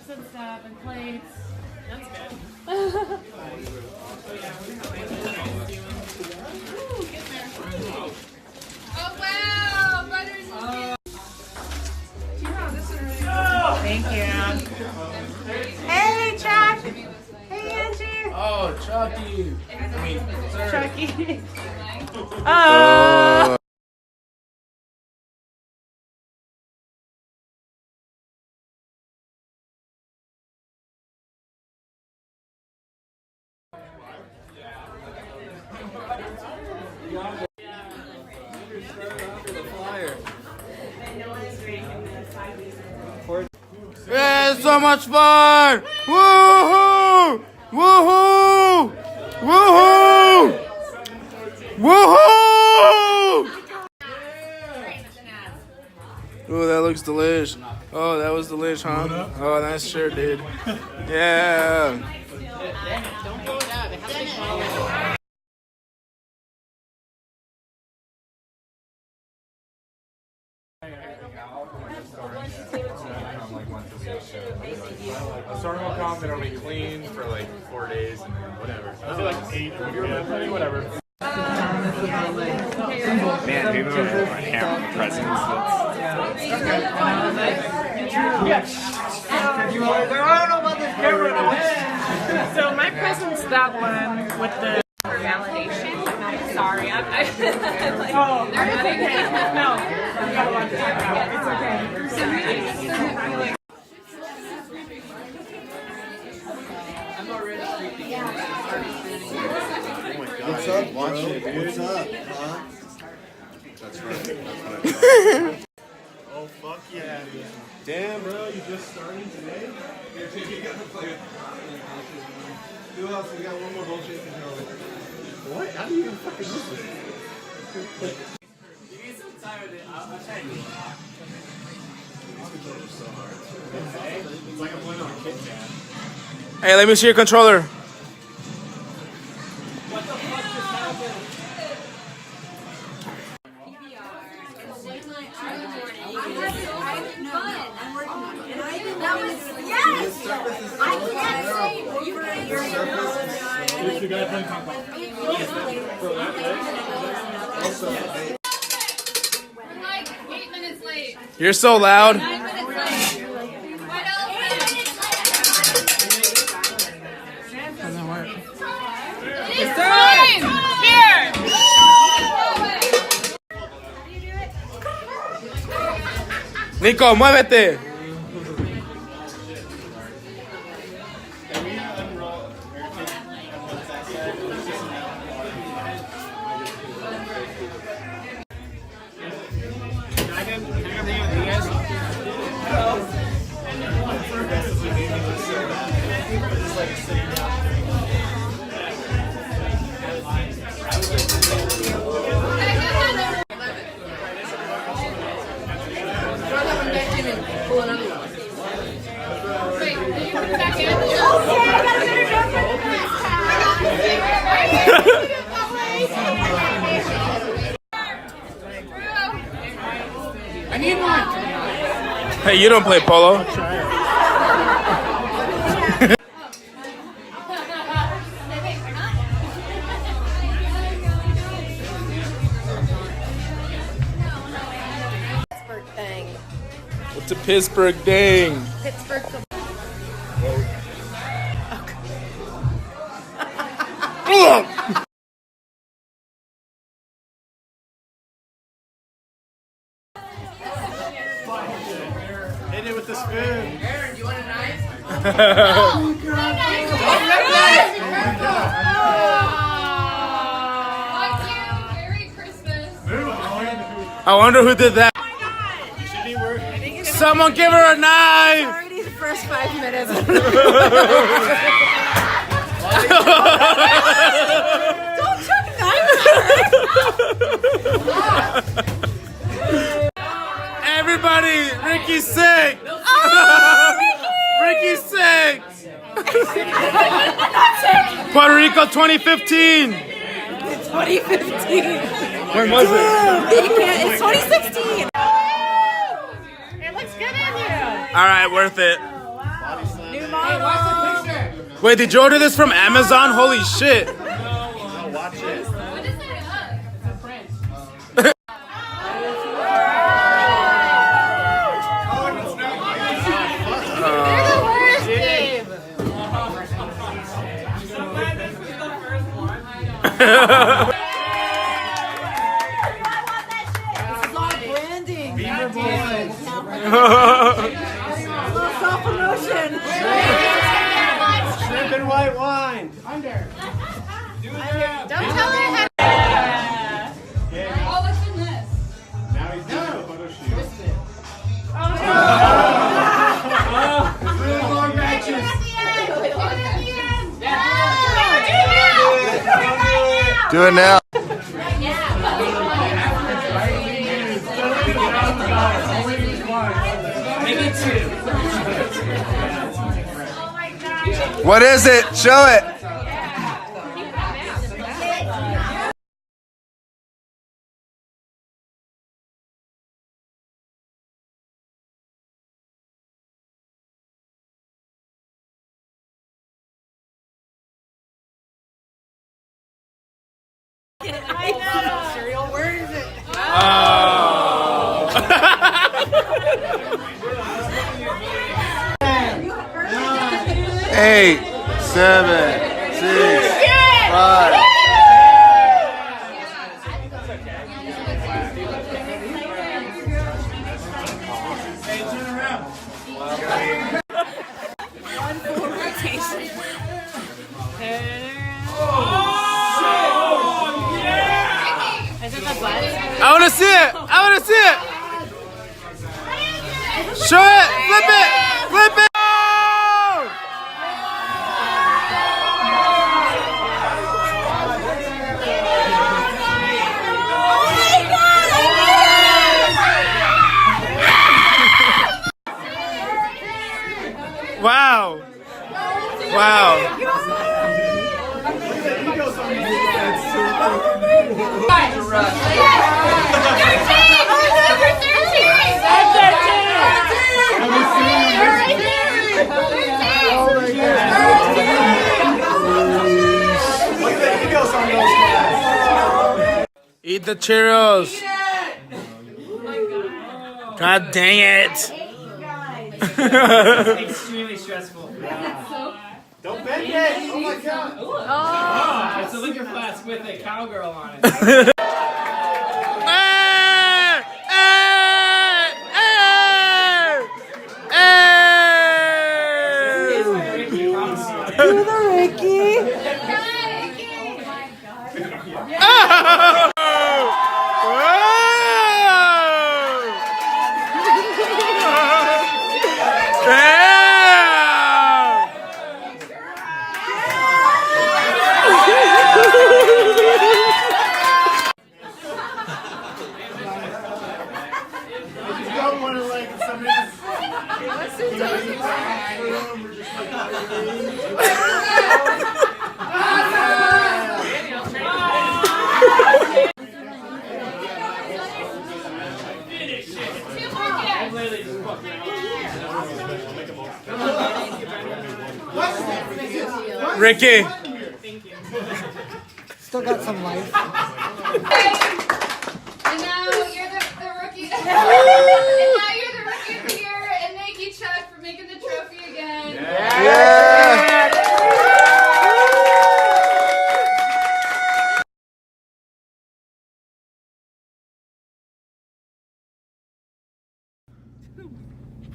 cups and stuff and plates. That's good. Oh wow, Butters. Thank you. Hey, Chuck. Hey, Angie. Oh, Chucky. I mean, sir. Chucky. Yeah, it's so much fun! Woohoo! Woohoo! Woohoo! Woohoo! Ooh, that looks delish. Oh, that was delish, huh? Oh, that sure did. Yeah. Don't blow it up. It has to be smaller. A storm will come, it'll be clean for like 4 days and then whatever. I'll do like 8, yeah, whatever. Man, maybe we'll have my camera presence. So my present's that one with the Validation. Sorry, I'm like, oh, it's okay. No, you gotta watch it. It's okay. What's up, bro? What's up, huh? That's right. Oh, fuck yeah. Damn, bro, you just starting today? Who else? We got one more bullshit controller. What? How do you even fucking use this? You get so tired of it. I'll try to do it. These controllers are so hard. It's like I'm playing on a Kit Kat. Hey, let me see your controller. What the fuck just happened? The guy playing ping pong. we're like 8 minutes late. You're so loud. 9 minutes late. What else? 8 minutes late. Doesn't work. It's time. Here. Nico, muévete. I need one. Hey, you don't play polo. Pittsburgh thing. What's a Pittsburgh dang? Pittsburgh. Hit it with the spoon. Aaron, do you want a knife? Merry Christmas. I wonder who did that. Someone give her a knife. Already the first 5 minutes. Don't chuck knives. Everybody, Ricky's sick. Oh, Ricky's sick. Puerto Rico 2015. 2015. When was it? It's 2016. It looks good in you. All right, worth it. Body slam. watch the picture. Wait, did you order this from Amazon? Holy shit. No, watch it. Branding. Beaver boys. Self-promotion. Shrimp and white wine. Don't tell her how. Oh, what's in this? Now he's doing a photo shoot. Really long matches. Do it now. What is it? Show it. Cereal, where is it? Eight, 7, 6, 5. I want to see it. I want to see it. Show it. Flip it. Flip it. Wow. Wow. Eat the Cheerios. God dang it. Extremely stressful. Don't bend it. Oh my god. Oh, it's a liquor flask with a cowgirl on it. Do the Ricky. Don't want to like somebody's. Ricky. Still got some life. And now you're the rookie. And now you're the rookie of the year. And thank you, Chuck, for making the trophy again. Yeah.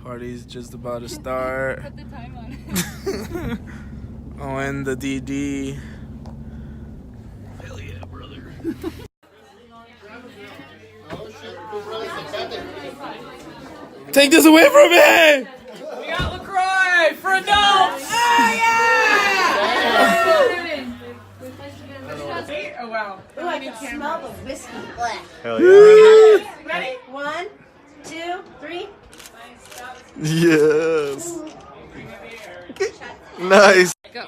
Party's just about to start. Put the time on it. Oh, and the DD. Take this away from me! We got LaCroix for adults! Oh, wow. Ooh, I can smell the whiskey. Hell yeah. Ready? 1, 2, 3. Yes. Nice. Go.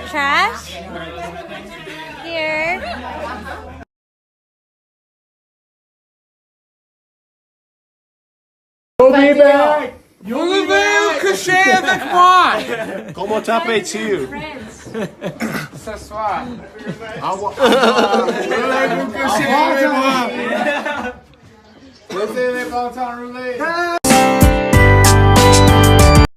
Trash here. be back. You'll be back. Coucher avec moi. Comment t'appelles-tu? Ce soir. Au Coucher avec moi. Laissez les bâtons rouler.